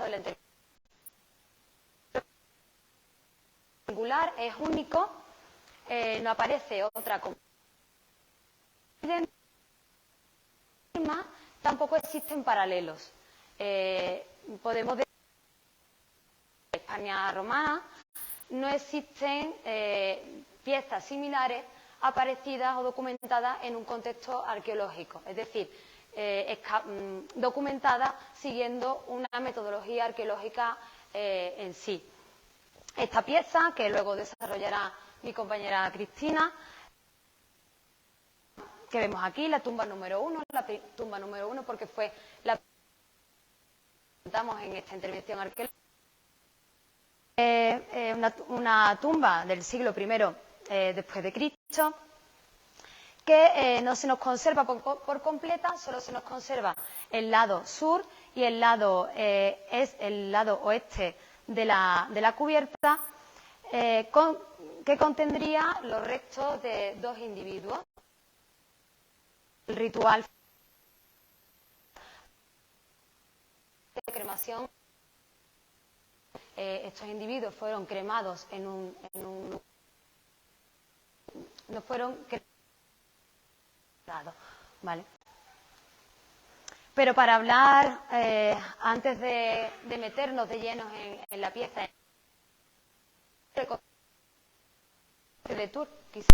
comentado en la entrevista. Singular es único, no aparece otra como tampoco existen paralelos. Podemos decir que en España romana no existen piezas similares aparecidas o documentadas en un contexto arqueológico, es decir, documentadas siguiendo una metodología arqueológica en sí. Esta pieza, que luego desarrollará mi compañera Cristina, que vemos aquí, la tumba número 1, porque fue la que presentamos en esta intervención arqueológica. Una tumba del siglo I después de Cristo, que no se nos conserva por completa, solo se nos conserva el lado sur y el lado oeste de la cubierta, que contendría los restos de dos individuos. El ritual de cremación, estos individuos fueron cremados no fueron cremados, ¿vale? Pero para hablar, antes de meternos de lleno en la pieza de tour, quizás.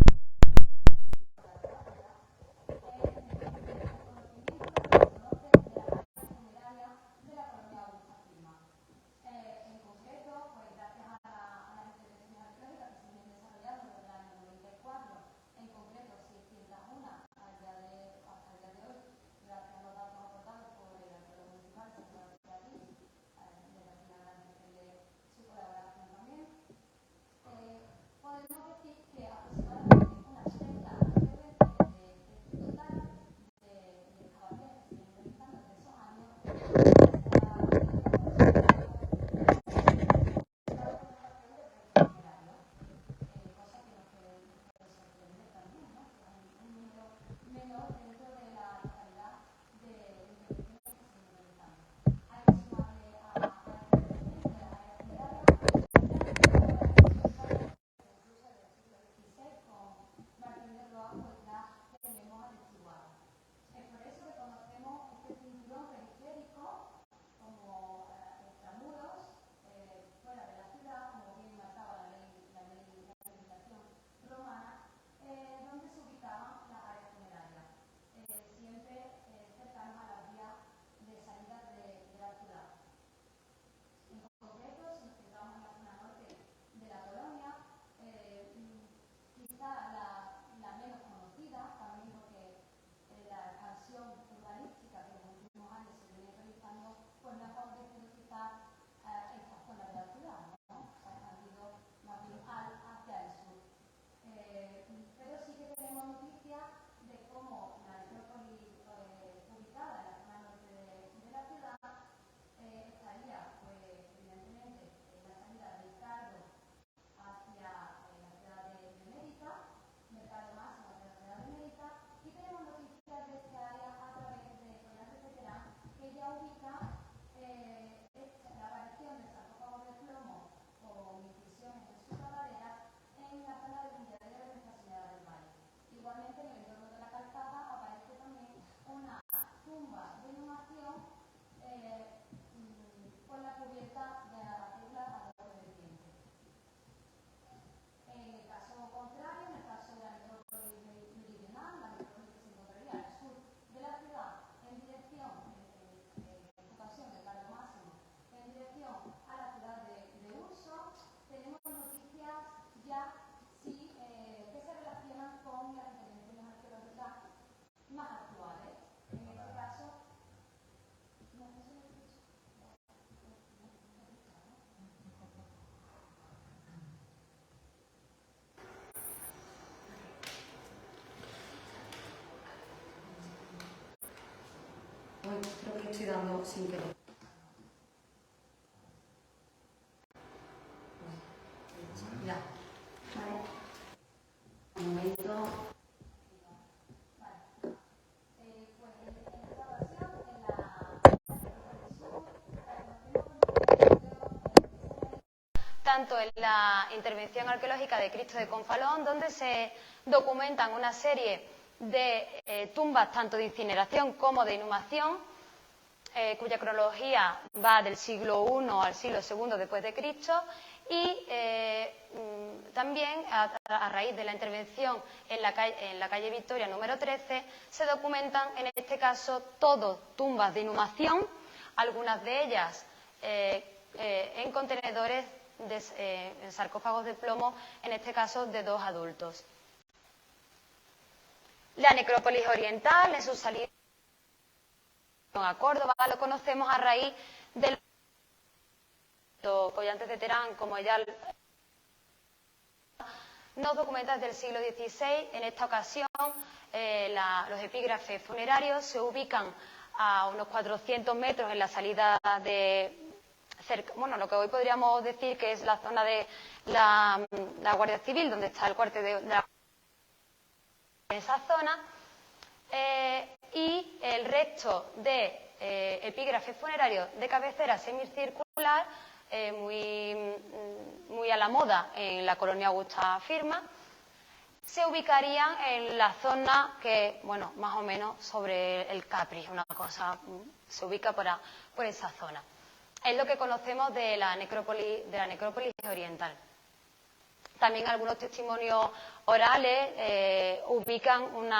Creo que estoy dando sin querer. Ya. Vale. Un momento. Pues en esta ocasión, en la tanto en la intervención arqueológica de Cristo de Confalón, donde se documentan una serie de tumbas tanto de incineración como de inhumación, cuya cronología va del siglo I al siglo II después de Cristo, y también a raíz de la intervención en la calle Victoria número 13 se documentan en este caso todo tumbas de inhumación, algunas de ellas en contenedores en sarcófagos de plomo, en este caso de 2 adultos. La necrópolis oriental, en su salida a Córdoba, lo conocemos a raíz del Collantes de Terán, como ya nos documenta desde el siglo XVI. En esta ocasión, los epígrafes funerarios se ubican a unos 400 metros en la salida de lo que hoy podríamos decir que es la zona de la Guardia Civil, donde está el cuartel de esa zona, y el resto de epígrafes funerarios de cabecera semicircular, muy a la moda en la colonia Augusta Firma, se ubicarían en la zona que, bueno, más o menos sobre el Capri, una cosa, se ubica por esa zona. Es lo que conocemos de la necrópolis oriental. También algunos testimonios orales ubican un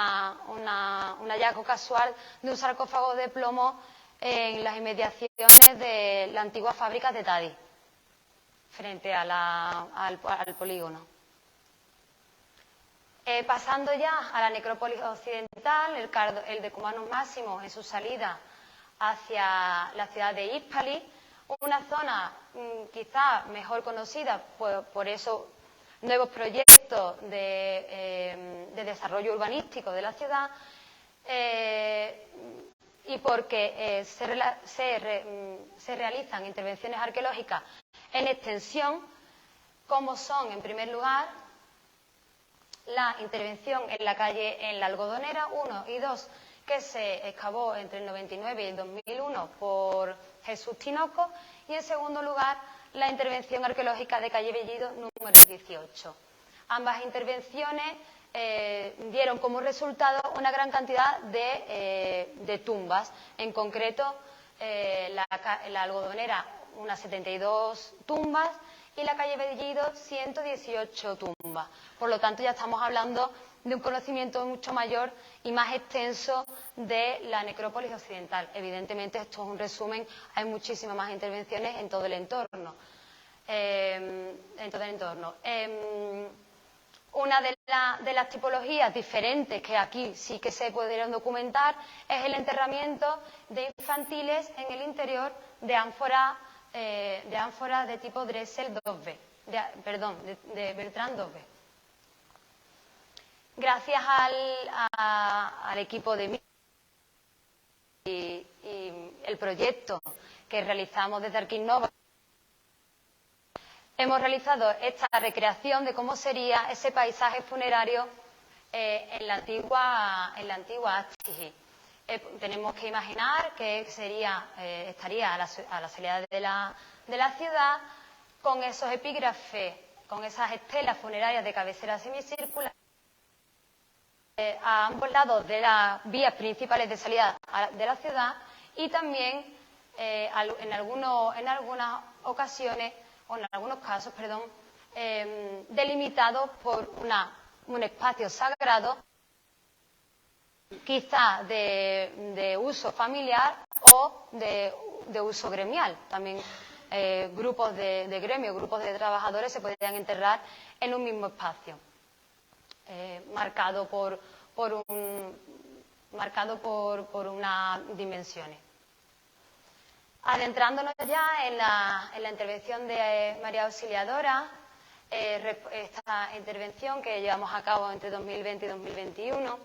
hallazgo casual de un sarcófago de plomo en las inmediaciones de la antigua fábrica de Tadi, frente al polígono. Pasando ya a la necrópolis occidental, el Decumanus Máximo en su salida hacia la ciudad de Hispali, una zona quizá mejor conocida por esos nuevos proyectos de desarrollo urbanístico de la ciudad, y porque se realizan intervenciones arqueológicas en extensión, como son, en primer lugar, la intervención en la calle en la Algodonera 1 y 2, que se excavó entre el 99 y el 2001 por Jesús Tinoco, y en segundo lugar la intervención arqueológica de calle Bellido número 18. Ambas intervenciones dieron como resultado una gran cantidad de tumbas, en concreto la Algodonera unas 72 tumbas y la calle Bellido 118 tumbas. Por lo tanto, ya estamos hablando de un conocimiento mucho mayor y más extenso de la necrópolis occidental. Evidentemente, esto es un resumen, hay muchísimas más intervenciones en todo el entorno. Una de las tipologías diferentes que aquí sí que se podrían documentar es el enterramiento de infantiles en el interior de ánforas de tipo Dressel 2B, de Beltrán 2B. Gracias al equipo de y el proyecto que realizamos desde Arquinova, hemos realizado esta recreación de cómo sería ese paisaje funerario en la antigua Astigi. Tenemos que imaginar que estaría a la salida de la ciudad, con esos epígrafes, con esas estelas funerarias de cabecera semicircular, a ambos lados de las vías principales de salida de la ciudad, y también en algunas ocasiones, o en algunos casos, delimitados por un espacio sagrado, quizá de uso familiar o de uso gremial. También grupos de gremio, grupos de trabajadores se podrían enterrar en un mismo espacio, marcado por unas dimensiones. Adentrándonos ya en la intervención de María Auxiliadora, esta intervención que llevamos a cabo entre 2020 y 2021,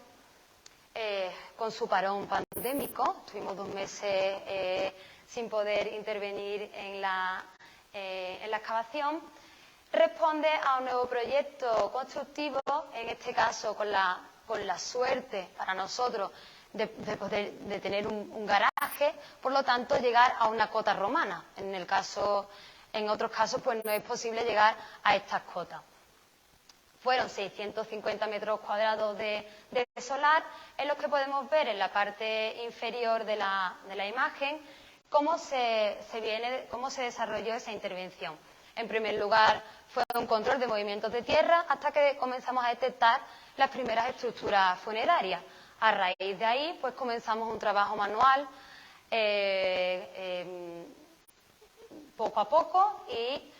con su parón pandémico, tuvimos 2 meses sin poder intervenir en la excavación, responde a un nuevo proyecto constructivo, en este caso con la suerte para nosotros de tener un garaje, por lo tanto llegar a una cota romana. En el caso En otros casos, pues no es posible llegar a estas cotas. Fueron 650 metros cuadrados de solar, en los que podemos ver en la parte inferior de la imagen cómo se desarrolló esa intervención. En primer lugar, fue un control de movimientos de tierra hasta que comenzamos a detectar las primeras estructuras funerarias. A raíz de ahí, pues comenzamos un trabajo manual poco a poco y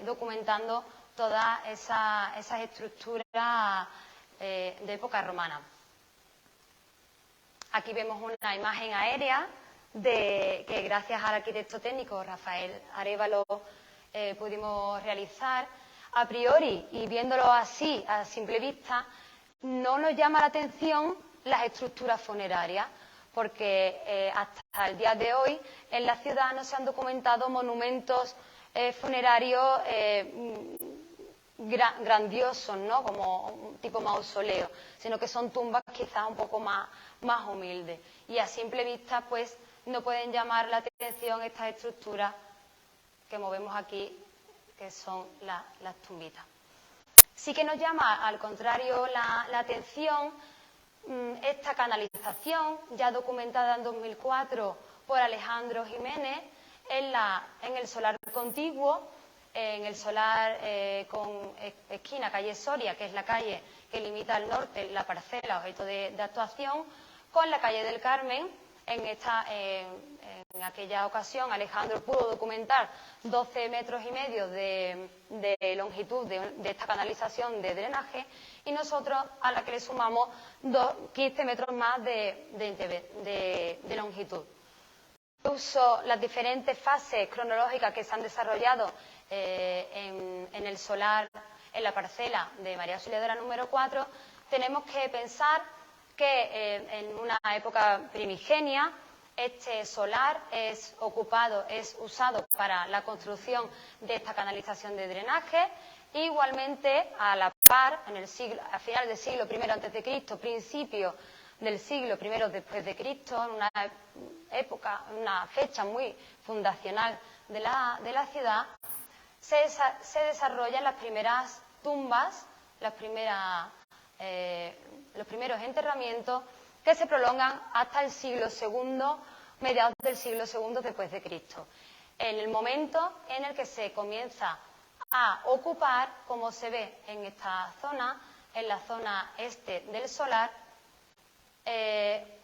documentando todas esas estructuras de época romana. Aquí vemos una imagen aérea que gracias al arquitecto técnico Rafael Arévalo pudimos realizar. A priori, y viéndolo así, a simple vista, no nos llama la atención las estructuras funerarias, porque hasta el día de hoy en la ciudad no se han documentado monumentos funerarios grandiosos, ¿no? Como un tipo mausoleo, sino que son tumbas quizás un poco más humildes. Y a simple vista, pues, no pueden llamar la atención estas estructuras que movemos aquí, que son las tumbitas. Sí que nos llama, al contrario, la atención esta canalización, ya documentada en 2004 por Alejandro Jiménez, en el solar contiguo, en el solar con esquina calle Soria, que es la calle que limita al norte la parcela objeto de actuación, con la calle del Carmen. En aquella ocasión Alejandro pudo documentar 12 metros y medio de longitud de esta canalización de drenaje, y nosotros a la que le sumamos 15 metros más de longitud. Uso las diferentes fases cronológicas que se han desarrollado en el solar, en la parcela de María Auxiliadora número 4, tenemos que pensar que en una época primigenia este solar es usado para la construcción de esta canalización de drenaje. Igualmente, a la par, a final del siglo I a.C., principio del siglo I después de Cristo, en una época, una fecha muy fundacional de la ciudad, se desarrollan las primeras tumbas, los primeros enterramientos, que se prolongan hasta el siglo II, mediados del siglo II después de Cristo. En el momento en el que se comienza a ocupar, como se ve en esta zona, en la zona este del solar,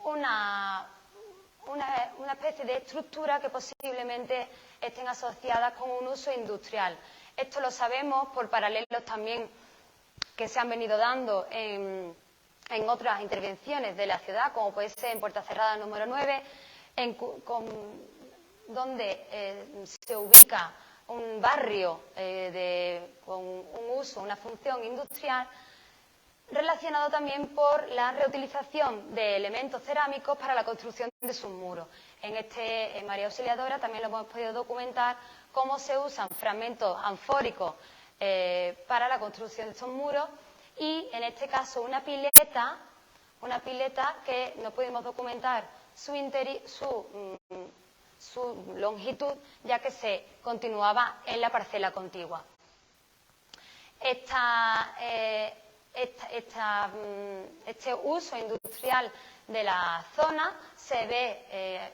una especie de estructura que posiblemente estén asociadas con un uso industrial. Esto lo sabemos por paralelos también que se han venido dando en otras intervenciones de la ciudad, como puede ser en Puerta Cerrada número 9, donde se ubica un barrio con un uso, una función industrial, relacionado también por la reutilización de elementos cerámicos para la construcción de sus muros. En María Auxiliadora también lo hemos podido documentar cómo se usan fragmentos anfóricos para la construcción de estos muros, y en este caso una pileta que no pudimos documentar su longitud, ya que se continuaba en la parcela contigua. Este uso industrial de la zona se ve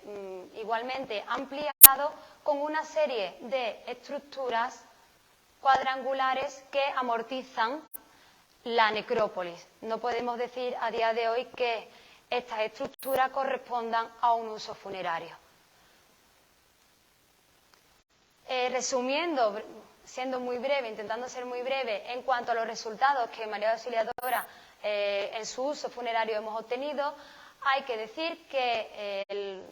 igualmente ampliado con una serie de estructuras cuadrangulares que amortizan la necrópolis. No podemos decir a día de hoy que estas estructuras correspondan a un uso funerario. Resumiendo, siendo muy breve, intentando ser muy breve, en cuanto a los resultados que María Auxiliadora en su uso funerario hemos obtenido, hay que decir que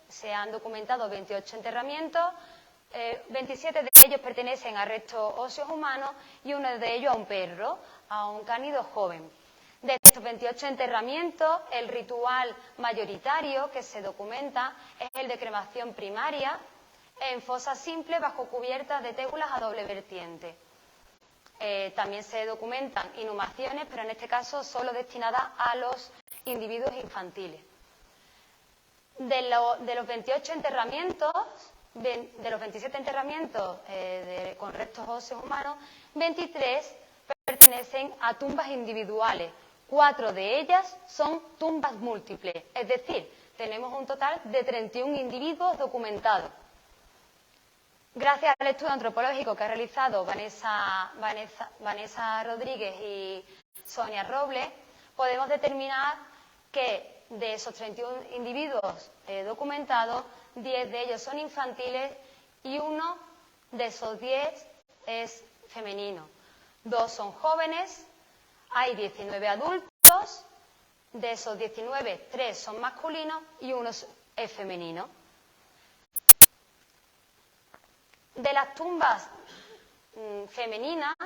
se han documentado 28 enterramientos, 27 de ellos pertenecen a restos óseos humanos y uno de ellos a un perro, a un cánido joven. De estos 28 enterramientos, el ritual mayoritario que se documenta es el de cremación primaria en fosa simple bajo cubiertas de teulas a doble vertiente. También se documentan inhumaciones, pero en este caso solo destinadas a los individuos infantiles. De los 28 enterramientos, de los 27 enterramientos con restos óseos humanos, 23 pertenecen a tumbas individuales. 4 de ellas son tumbas múltiples, es decir, tenemos un total de 31 individuos documentados. Gracias al estudio antropológico que ha realizado Vanessa Rodríguez y Sonia Robles, podemos determinar que de esos 31 individuos documentados, 10 de ellos son infantiles y uno de esos 10 es femenino. 2 son jóvenes, hay 19 adultos, de esos 19, 3 son masculinos y uno es femenino. De las tumbas femeninas,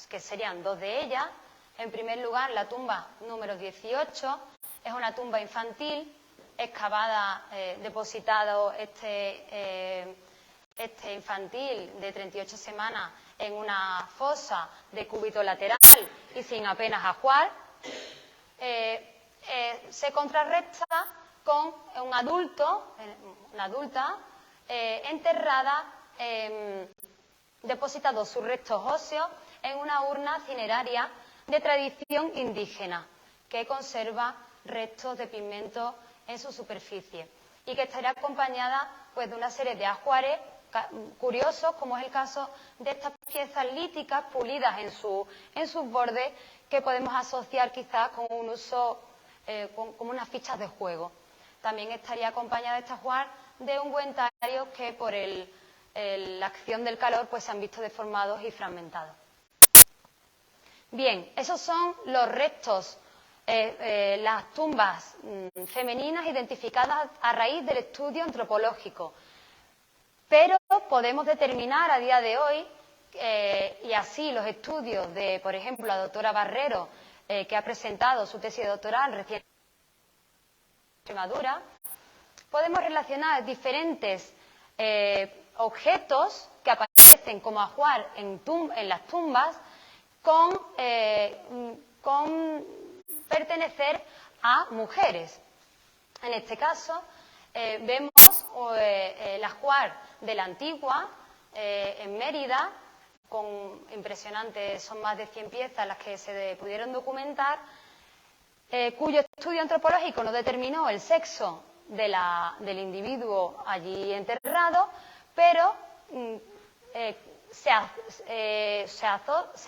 que serían 2 de ellas, en primer lugar la tumba número 18 es una tumba infantil, excavada, depositado este infantil de 38 semanas en una fosa de cúbito lateral y sin apenas ajuar. Se contrarresta con una adulta enterrada, depositado sus restos óseos en una urna cineraria de tradición indígena que conserva restos de pigmento en su superficie y que estará acompañada pues, de una serie de ajuares curiosos, como es el caso de estas piezas líticas pulidas en sus bordes, que podemos asociar quizás con un uso como unas fichas de juego. También estaría acompañada de este ajuar de ungüentarios que por la acción del calor pues se han visto deformados y fragmentados. Bien, esos son los restos, las tumbas femeninas identificadas a raíz del estudio antropológico. Pero podemos determinar a día de hoy, y así los estudios de, por ejemplo, la doctora Barrero, que ha presentado su tesis doctoral recién en Extremadura, podemos relacionar diferentes objetos que aparecen como ajuar en las tumbas con pertenecer a mujeres. En este caso, vemos el ajuar de la Antigua en Mérida, con impresionantes, son más de 100 piezas las que se pudieron documentar, cuyo estudio antropológico no determinó el sexo del individuo allí enterrado, pero se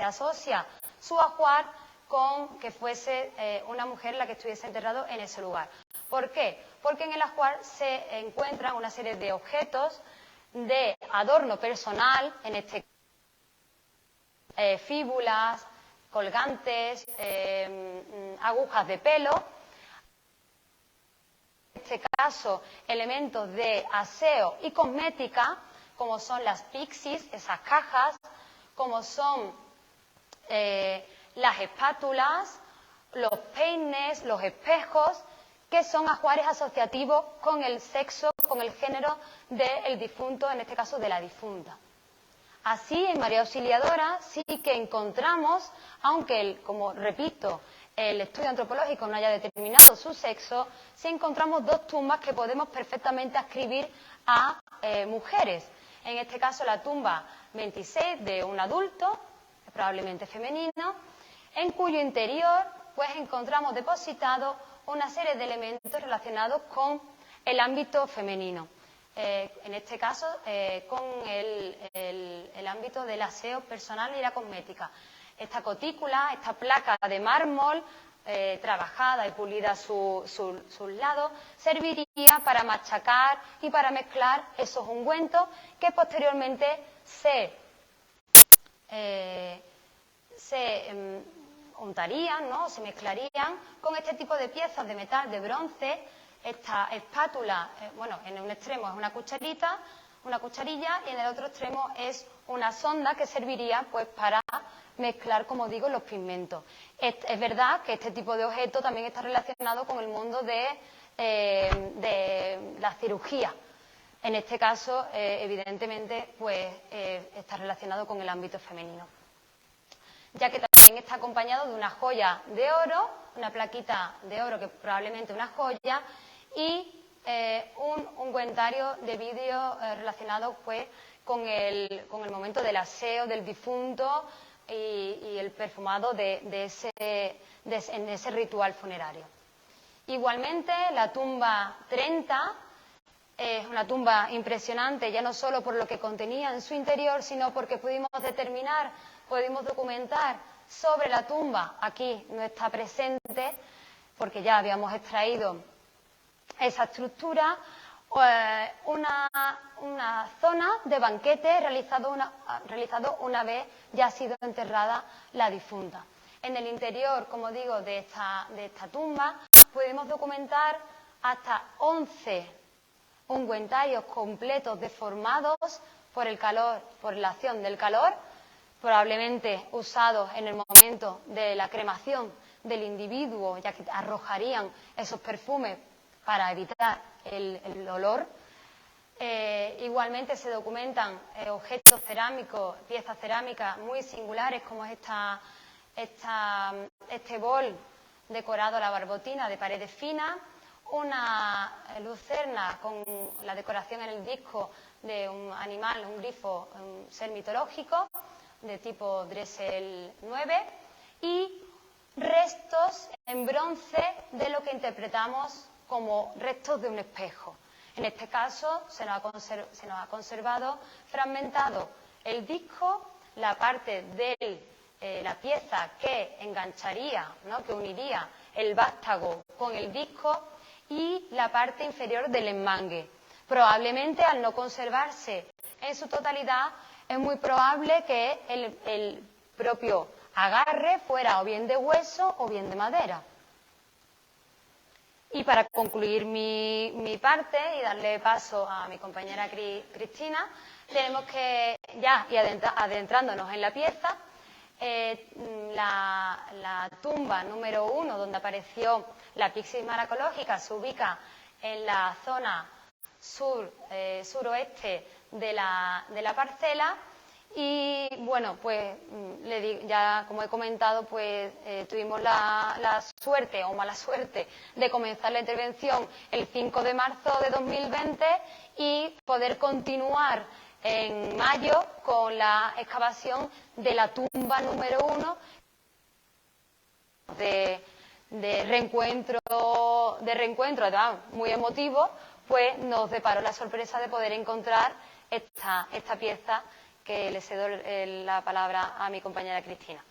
asocia su ajuar con que fuese una mujer la que estuviese enterrado en ese lugar. ¿Por qué? Porque en el ajuar se encuentran una serie de objetos de adorno personal, en este caso fíbulas, colgantes, agujas de pelo, en este caso elementos de aseo y cosmética, como son las pixies, esas cajas, como son las espátulas, los peines, los espejos, que son ajuares asociativos con el sexo, con el género del difunto, en este caso de la difunta. Así, en María Auxiliadora sí que encontramos, aunque, como repito, el estudio antropológico no haya determinado su sexo, sí encontramos 2 tumbas que podemos perfectamente adscribir a mujeres. En este caso, la tumba 26 de un adulto, probablemente femenino, en cuyo interior pues encontramos depositado una serie de elementos relacionados con el ámbito femenino. En este caso, con el ámbito del aseo personal y la cosmética. Esta cotícula, esta placa de mármol, trabajada y pulida a sus lados, serviría para machacar y para mezclar esos ungüentos que posteriormente se untarían, ¿no? Se mezclarían con este tipo de piezas de metal, de bronce. Esta espátula, bueno, en un extremo es una cucharita, una cucharilla, y en el otro extremo es una sonda que serviría pues para mezclar, como digo, los pigmentos. Es verdad que este tipo de objeto también está relacionado con el mundo de la cirugía. En este caso, evidentemente, pues está relacionado con el ámbito femenino, ya que también está acompañado de una joya de oro, una plaquita de oro que probablemente una joya, y un ungüentario de vidrio relacionado pues con el momento del aseo del difunto y el perfumado en ese ritual funerario. Igualmente, la tumba 30 es una tumba impresionante, ya no solo por lo que contenía en su interior, sino porque pudimos documentar sobre la tumba. Aquí no está presente, porque ya habíamos extraído esa estructura, una zona de banquete realizado una vez ya ha sido enterrada la difunta. En el interior, como digo, de esta tumba, pudimos documentar hasta 11 ungüentarios completos deformados por el calor, por la acción del calor, probablemente usados en el momento de la cremación del individuo, ya que arrojarían esos perfumes para evitar el olor. Igualmente se documentan objetos cerámicos, piezas cerámicas muy singulares, como es este bol decorado a la barbotina de paredes finas, una lucerna con la decoración en el disco de un animal, un grifo, un ser mitológico de tipo Dressel 9 y restos en bronce de lo que interpretamos como restos de un espejo. En este caso se nos ha conservado fragmentado el disco, la parte de la pieza que engancharía, ¿no?, que uniría el vástago con el disco y la parte inferior del enmangue. Probablemente, al no conservarse en su totalidad, es muy probable que el propio agarre fuera o bien de hueso o bien de madera. Y para concluir mi parte y darle paso a mi compañera Cristina, tenemos que, ya y adentrándonos en la pieza, la tumba número 1, donde apareció la Pyxis maracológica, se ubica en la zona suroeste de la parcela. Y bueno, pues ya como he comentado, pues tuvimos la suerte o mala suerte de comenzar la intervención el 5 de marzo de 2020 y poder continuar en mayo con la excavación de la tumba número 1 de reencuentro, además muy emotivo, pues nos deparó la sorpresa de poder encontrar esta pieza, que le cedo la palabra a mi compañera Cristina.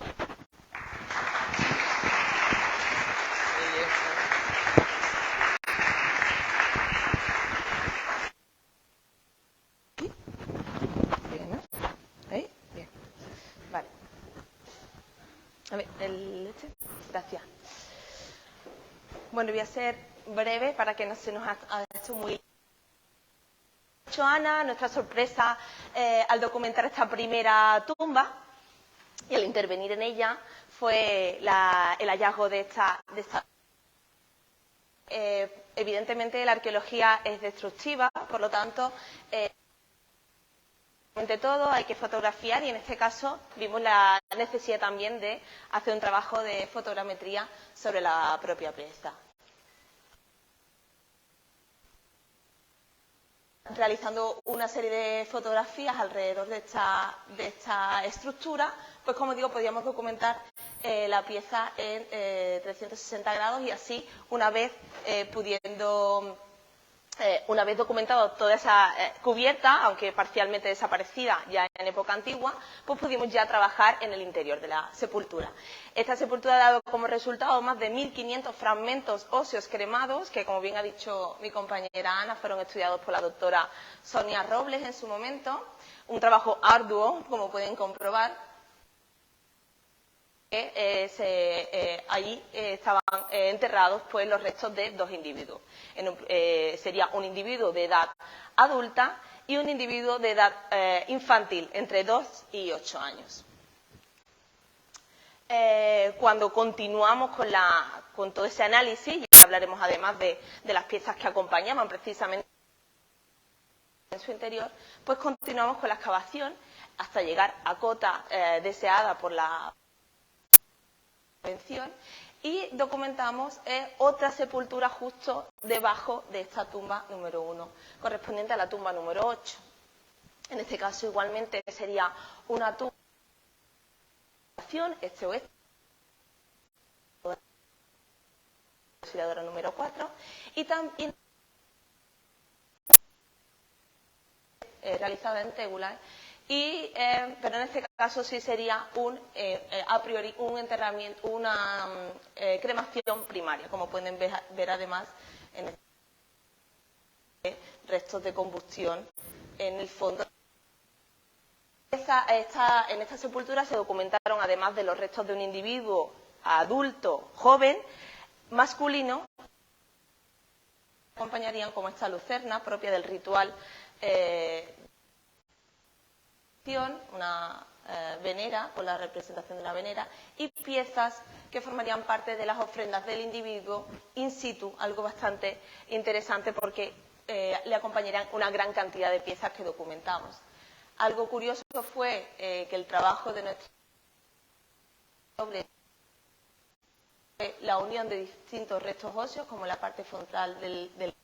Bien, ¿no? ¿Ahí? Bien. Vale. A ver, gracias. Bueno, voy a ser breve para que no se nos haga esto muy... Ana, nuestra sorpresa al documentar esta primera tumba y al intervenir en ella fue el hallazgo de esta evidentemente la arqueología es destructiva, por lo tanto ante todo hay que fotografiar, y en este caso vimos la necesidad también de hacer un trabajo de fotogrametría sobre la propia pieza. Realizando una serie de fotografías alrededor de esta estructura, pues como digo, podíamos documentar la pieza en 360 grados y así, una vez documentado toda esa cubierta, aunque parcialmente desaparecida ya en época antigua, pues pudimos ya trabajar en el interior de la sepultura. Esta sepultura ha dado como resultado más de 1.500 fragmentos óseos cremados, que, como bien ha dicho mi compañera Ana, fueron estudiados por la doctora Sonia Robles en su momento. Un trabajo arduo, como pueden comprobar. Allí estaban enterrados pues los restos de dos individuos. Sería un individuo de edad adulta y un individuo de edad infantil, entre 2 y 8 años. Cuando continuamos con todo ese análisis, y hablaremos además de las piezas que acompañaban precisamente en su interior, pues continuamos con la excavación hasta llegar a cota deseada por la intervención, y documentamos otra sepultura justo debajo de esta tumba número 1, correspondiente a la tumba número 8. En este caso igualmente sería una tumba este-oeste, auxiliadora número 4, y también realizada en tegulas, pero en este caso sí sería a priori un enterramiento, una cremación primaria, como pueden ver además en restos de combustión en el fondo. En esta sepultura se documentaron, además de los restos de un individuo adulto, joven, masculino, acompañarían como esta lucerna propia del ritual, una venera, con la representación de la venera, y piezas que formarían parte de las ofrendas del individuo in situ, algo bastante interesante porque le acompañarían una gran cantidad de piezas que documentamos. Algo curioso fue que el trabajo de nuestro sobre la unión de distintos restos óseos, como la parte frontal del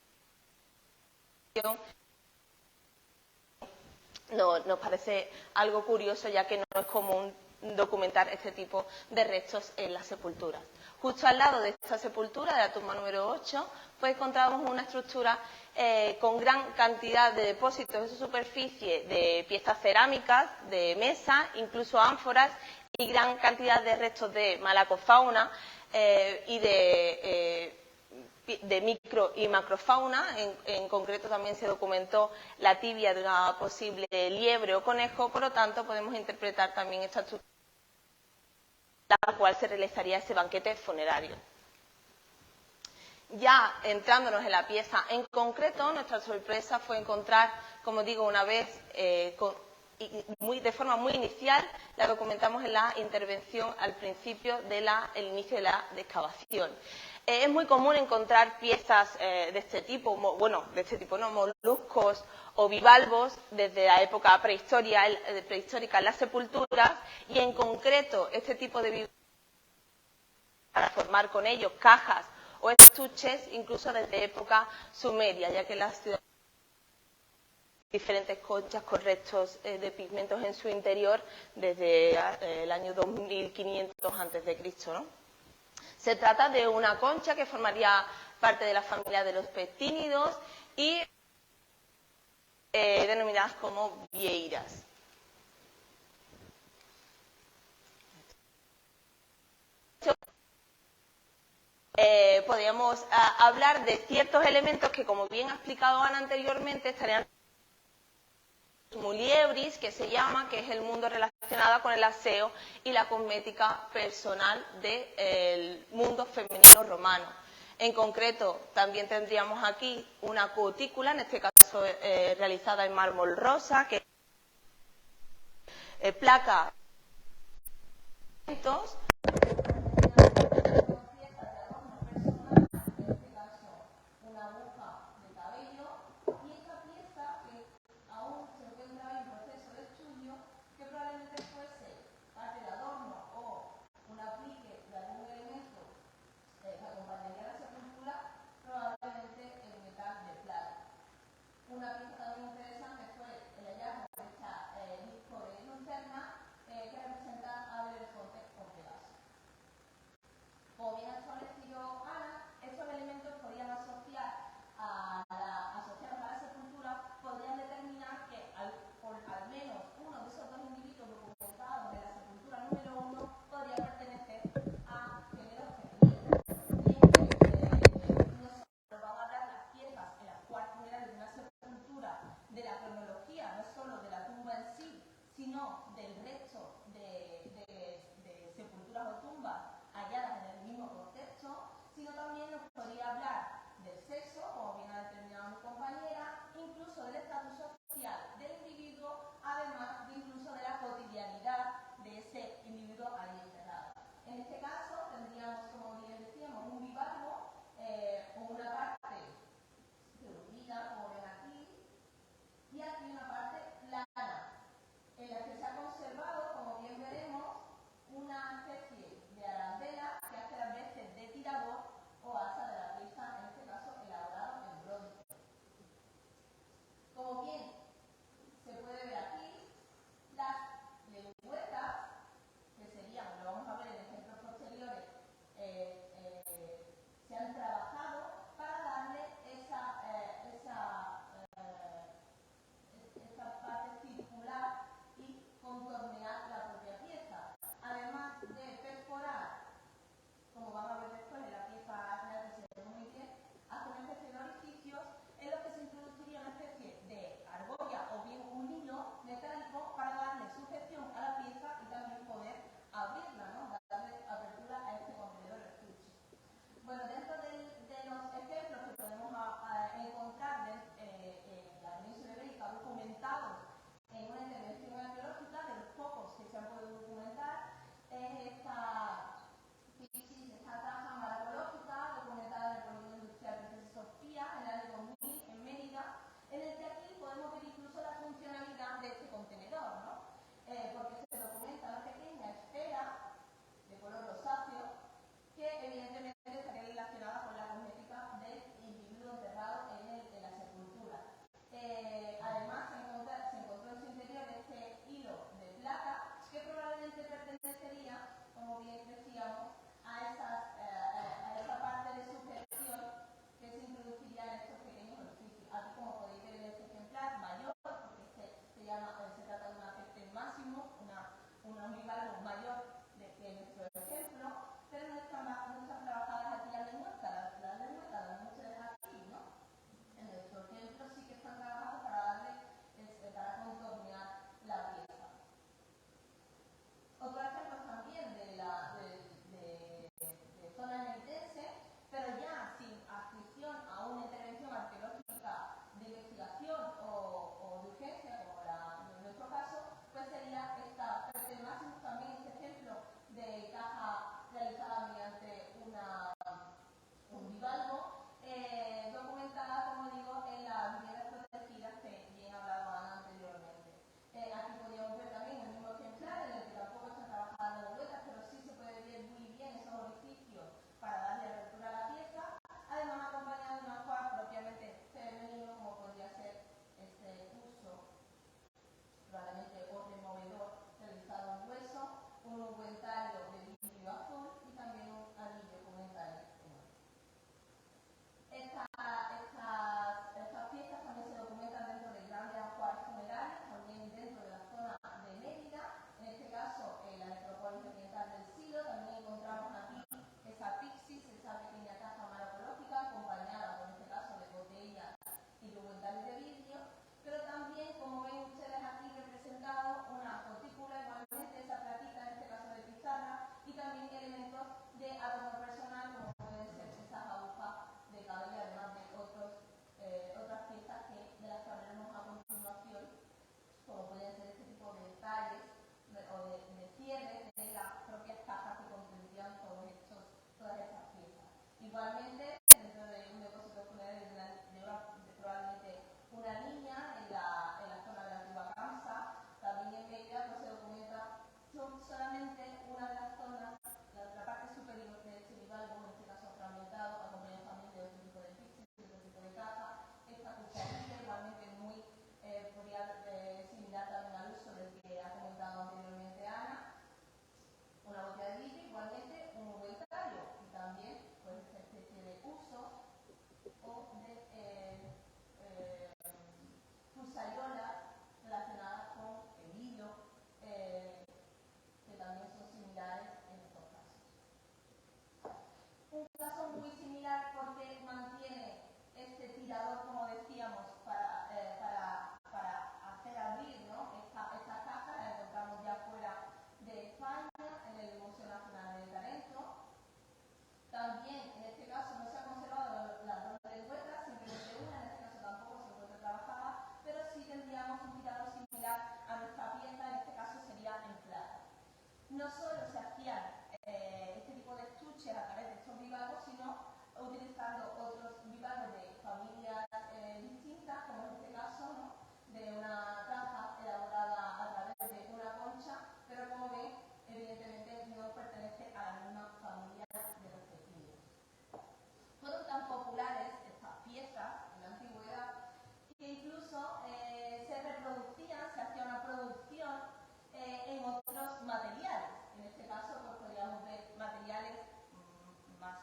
nos parece algo curioso, ya que no es común documentar este tipo de restos en las sepulturas. Justo al lado de esta sepultura, de la tumba número 8, pues encontramos una estructura con gran cantidad de depósitos en su superficie de piezas cerámicas, de mesa, incluso ánforas, y gran cantidad de restos de malacofauna y de micro y macrofauna. En concreto también se documentó la tibia de una posible liebre o conejo, por lo tanto podemos interpretar también esta estructura la cual se realizaría ese banquete funerario. Ya entrándonos en la pieza en concreto, nuestra sorpresa fue encontrar, como digo, una vez de forma muy inicial, la documentamos en la intervención al principio del inicio de la excavación. Es muy común encontrar piezas de este tipo, moluscos o bivalvos desde la época prehistórica en las sepulturas, y en concreto este tipo de bivalvos para formar con ellos cajas o estuches incluso desde época sumeria, ya que las ciudades diferentes conchas con restos de pigmentos en su interior desde el año 2500 a.C., ¿no? Se trata de una concha que formaría parte de la familia de los pectínidos y denominadas como vieiras. Podríamos hablar de ciertos elementos que, como bien ha explicado Ana anteriormente, estarían muliebris, que se llama, que es el mundo relacionado con el aseo y la cosmética personal del mundo femenino romano. En concreto, también tendríamos aquí una cutícula, en este caso realizada en mármol rosa, que placa una aguja de cabello, y esta pieza que aún se encuentra en proceso de estudio, que probablemente fuese parte de adorno o un aplique de algún elemento que acompañaría la sepultura, probablemente en metal de plata. Una pieza también interesante fue el hallazgo de esta disco de lucerna que representa a Belefonte Ortegas.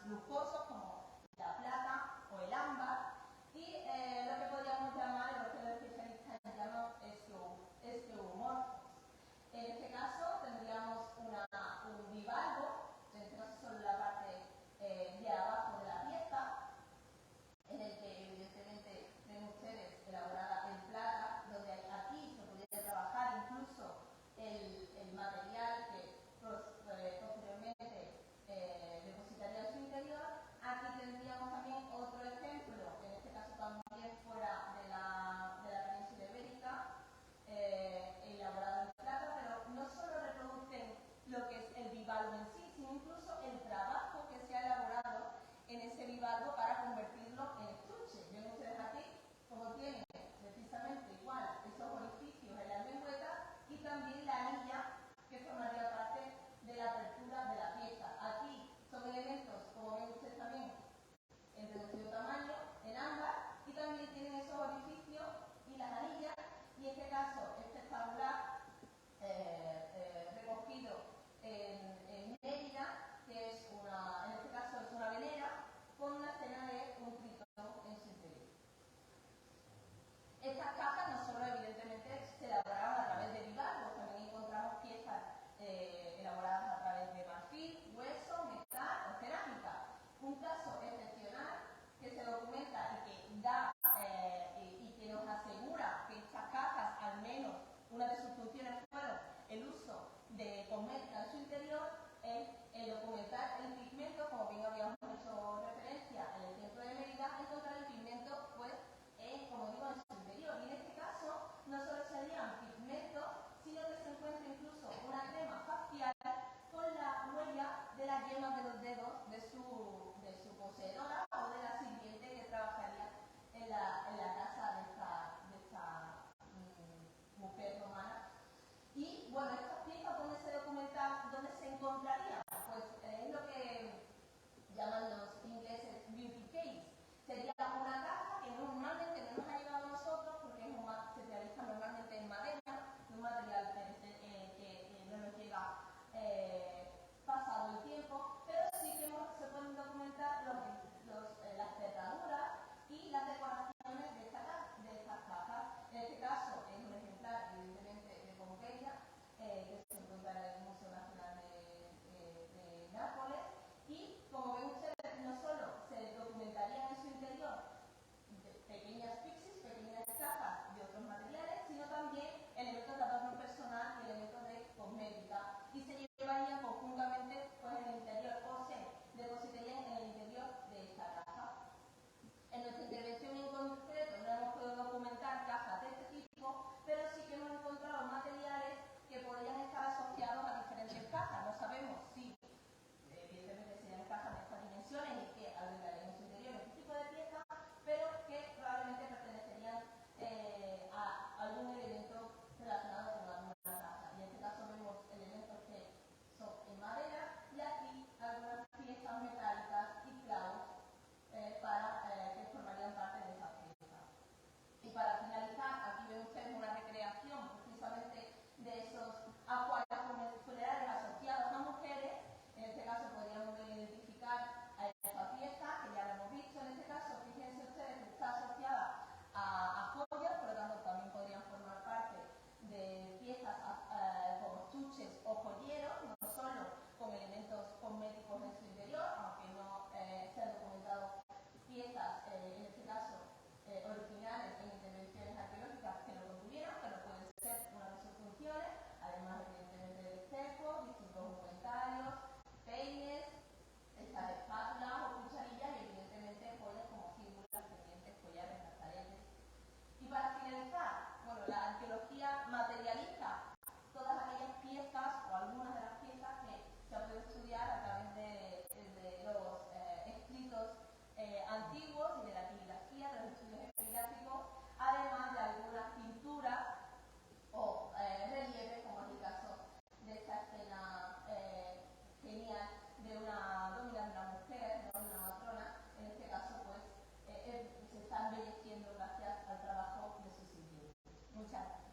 lujosos como la plata o el ámbar y lo que podríamos llamar, lo que los especialistas llaman esteomorfos. En este caso tendríamos un bivalvo, en este caso solo la parte de abajo de la pieza, en el que evidentemente ven ustedes elaborada en plata, donde aquí se podría trabajar incluso el material que posteriormente depositaría en su interior. Aquí tendríamos también otro ejemplo, en este caso también fuera de la península ibérica, elaborado en plata, pero no solo reproducen lo que es el bivalvo en sí, sino incluso el trabajo que se ha elaborado en ese bivalvo para convertirlo en estuche. Ven ustedes aquí como tienen precisamente igual esos orificios en la lengüeta y también la anilla que formaría parte de la apertura de la pieza. Aquí son elementos, como ven ustedes también, en reducido tamaño, en ámbar, y también tienen esos orificios y las anillas, y en este caso espectacular, recogido en Mérida, que es en este caso es una venera, con una escena de un tritón en su interior. Estas cajas no solo evidentemente se elaboraban a través de bivalvos, también encontramos piezas elaboradas a través de marfil, hueso, metal o cerámica. Un caso excepcional que se documenta y que da y que nos asegura que estas cajas, al menos una de sus funciones fueron el uso de cosmética en su interior, es el documentar el pigmento, como bien habíamos hecho referencia en el centro de Mérida, encontrar el pigmento, pues, como digo, en su interior. Y en este caso, no solo serían pigmentos, sino que se encuentra incluso una crema facial con la huella de las yemas de los dedos de su poseedora o de la sirviente que trabajaría en la casa de esta mujer romana. Y bueno, estas piezas, ¿dónde se documentan, dónde se encontrarían? Pues es lo que llaman los ingleses beauty case. Sería una caja que normalmente no nos ha llegado a nosotros porque se realiza normalmente en madera, un material que no nos llega pasado el tiempo, pero sí que se pueden documentar las cerraduras y las decoraciones de estas cajas. En este caso es un ejemplar evidentemente de Pompeya, que se encuentra en el Museo Nacional de Nápoles, y como ven ustedes, no solo se documentarían en su interior pequeñas pixies, pequeñas cajas de otros materiales, sino también elementos de adorno personal y elementos de cosmética, y se llevarían conjuntamente pues, en el interior o se depositarían en el interior de esta caja. En nuestra intervención en concreto no hemos podido documentar cajas de este tipo, pero sí que hemos encontrado materiales que podrían estar asociados a diferentes cajas. No sabemos si evidentemente serían cajas de estas dimensiones y que albergarían en su interior este tipo de piezas, pero que probablemente pertenecerían a algún elemento relacionado con alguna caja. Y en este caso vemos elementos que son en madera y aquí algunas piezas metálicas y clavos que formarían parte de esa pieza. Y para finalizar, aquí ven ustedes una recreación precisamente de esos acuarios funerarios asociados a mujeres. En este caso podríamos identificar a esta pieza, que ya la hemos visto. En este caso, fíjense ustedes que está asociada a joyas, por lo tanto también podrían formar parte de piezas como estuches o joyeros, no solo con elementos cosméticos en su interior, aunque no se han documentado piezas, en este caso originales en intervenciones arqueológicas que lo contuvieron, pero puede ser una de sus funciones, además evidentemente de espejos, distintos documentarios, peines, estas espátulas o cucharillas y evidentemente joyas como fíbulas, pendientes, collares, brazaletes. Y para finalizar, bueno, la arqueología materializa todas aquellas piezas o algunas de las piezas que se ha podido estudiar a través de los escritos antiguos y de la epigrafía, de los estudios epigráficos, además de algunas pinturas o relieves, como es el caso de esta escena genial de una dominante, una mujer, ¿no? Una matrona. En este caso, pues, se está embelleciendo gracias al trabajo de sus sirvientes. Muchas gracias.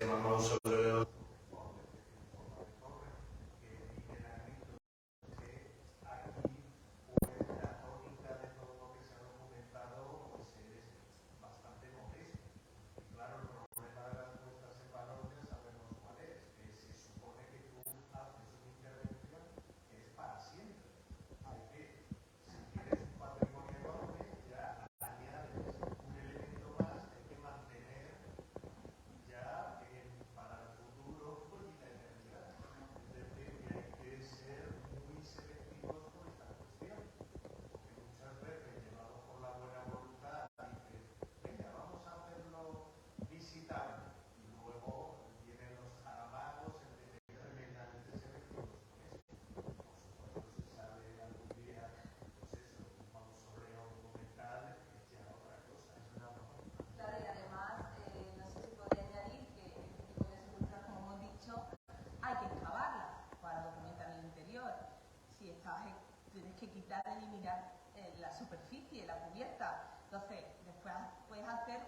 tema mausoleo. eliminar la superficie, la cubierta. Entonces, después puedes hacer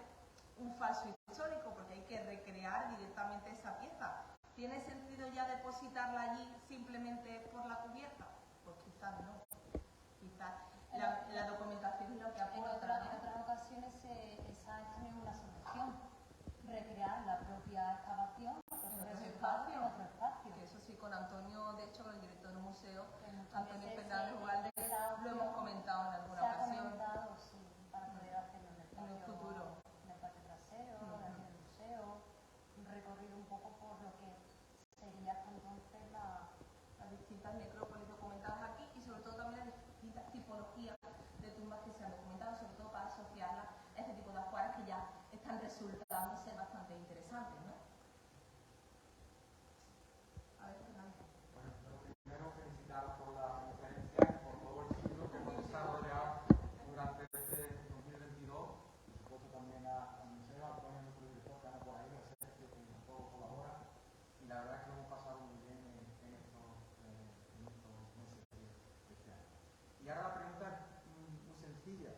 un falso histórico porque hay que recrear directamente esa pieza. ¿Tiene sentido ya depositarla allí simplemente por la cubierta? Pues quizás no. Quizás la documentación es lo que aporta. En otras ocasiones esa es también una solución. Recrear la propia excavación en otro espacio. Que eso sí, con Antonio, de hecho, con el director del museo, Antonio Fernández Ugalde, lo hemos comentado en alguna ocasión. Se ha comentado, sí, para poder hacerlo en el futuro. En el patio trasero, en el museo, un recorrido un poco por lo que sería hasta entonces las distintas necrópolis documentadas aquí y sobre todo también las distintas tipologías de tumbas que se han documentado, sobre todo para asociarlas a este tipo de ajuares que ya están resultando ser bastante interesantes, ¿no? A ver, Fernando. Bueno, primero felicitaros por la conferencia y por todo el ciclo que hemos desarrollado durante este 2022. Por supuesto también al museo, a Antonio, nuestro director, que anda por ahí, a Sergio, que con todo colabora. Y la verdad es que lo hemos pasado muy bien en estos meses de este año. Y ahora la pregunta es muy sencilla.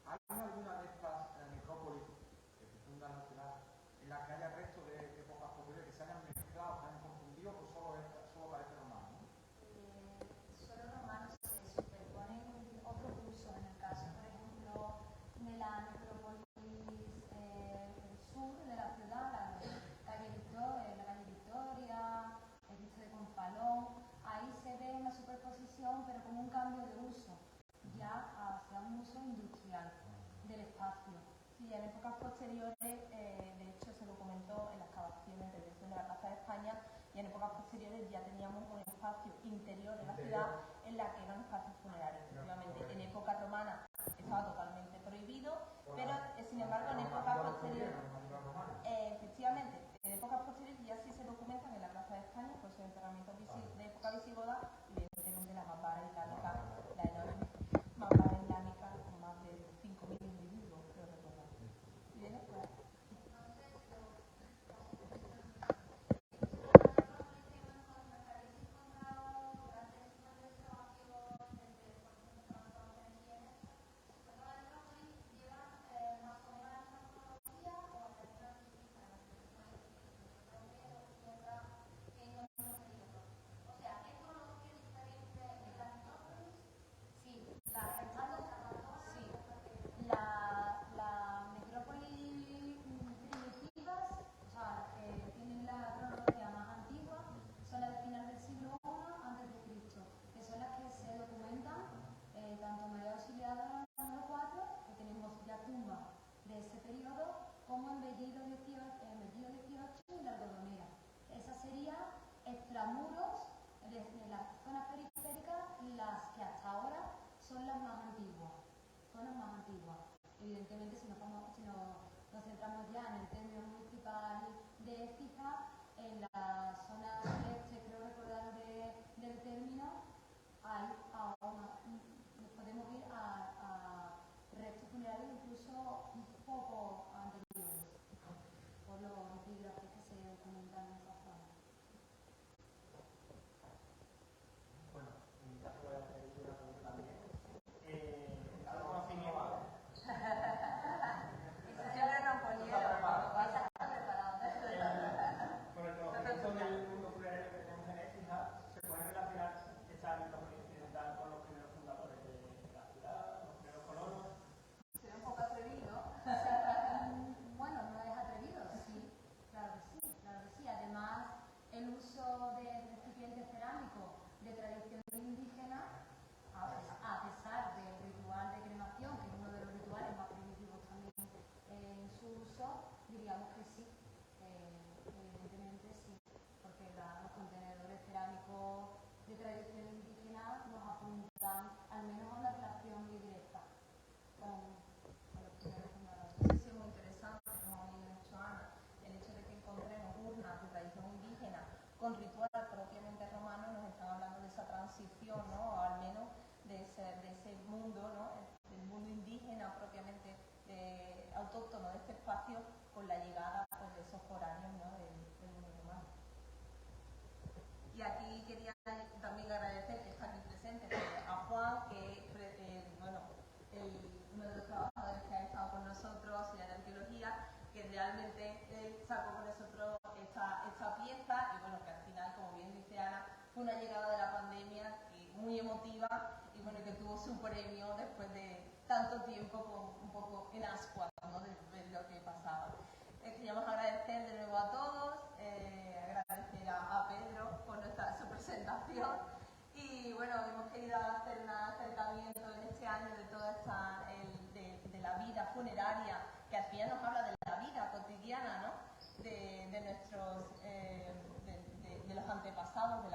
¿Hay alguna de estas necrópolis que se fundan en la ciudad en la que haya restos de épocas posteriores que se hayan mezclado, se hayan confundido o solo parece romano? Solo romanos se superponen otros usos. En el caso, por ejemplo, de la necrópolis sur de la ciudad, la calle Victoria, el Cristo de Confalón, ahí se ve una superposición, pero con un cambio de uso, ya hacia un uso industrial del espacio. Sí, en épocas posteriores, de hecho se documentó en las excavaciones de la Plaza de España, y en épocas posteriores ya teníamos un espacio interior de la ciudad en la que eran espacios funerarios. Efectivamente, en época romana estaba totalmente prohibido, pero sin embargo en épocas posteriores, efectivamente, en épocas posteriores ya sí se documentan en la Plaza de España, pues esos enterramientos de época visigoda, evidentemente la mampara islámica, la enorme mampara islámica con más de 5.000 individuos, creo recordar. Bien, pues. La necrópolis primitivas, o sea, las que tienen la cronología más antigua, son las de final del siglo I a.C., que son las que se documentan tanto en María Auxiliadora número 4, que tenemos ya tumbas de ese periodo, como en Bellido 18 y la Algodonera. Esa sería extramuros desde las zonas periféricas, las que hasta ahora son las más antiguas. Zonas más antiguas. Evidentemente, si nos centramos ya en el término municipal de Écija, en la zona este, creo recordar del término, nos podemos ir a restos funerarios incluso un poco anteriores, por los epígrafes que se documentan en esa zona. Bueno, en mi caso voy a hacer una pregunta también. ¿Está conocimiento? Eso siempre nos ponía. ¿Está preparado? de tradición indígena nos apuntan al menos a una relación muy directa con los primeros fundadores. Eso sí es muy interesante, como ha dicho Ana, el hecho de que encontremos urnas de tradición indígena con ritual propiamente romano nos están hablando de esa transición, ¿no? O al menos de ese mundo, ¿no? Del mundo indígena propiamente autóctono de este espacio con la llegada pues, de esos foráneos, ¿no? del mundo romano. Y aquí quería también agradecer que está aquí presente a Juan, que bueno, uno de los trabajadores que ha estado con nosotros en la arqueología, que realmente sacó con nosotros esta pieza y bueno, que al final, como bien dice Ana, fue una llegada de la pandemia muy emotiva y bueno, que tuvo su premio después de tanto tiempo un poco en ascuas, ¿no? de lo que pasaba. Queríamos agradecer de nuevo a todos, agradecer a Pedro por su presentación y bueno, hemos querido hacer un acercamiento en este año de toda de la vida funeraria, que al final nos habla de la vida cotidiana, ¿no? de nuestros, de los antepasados, de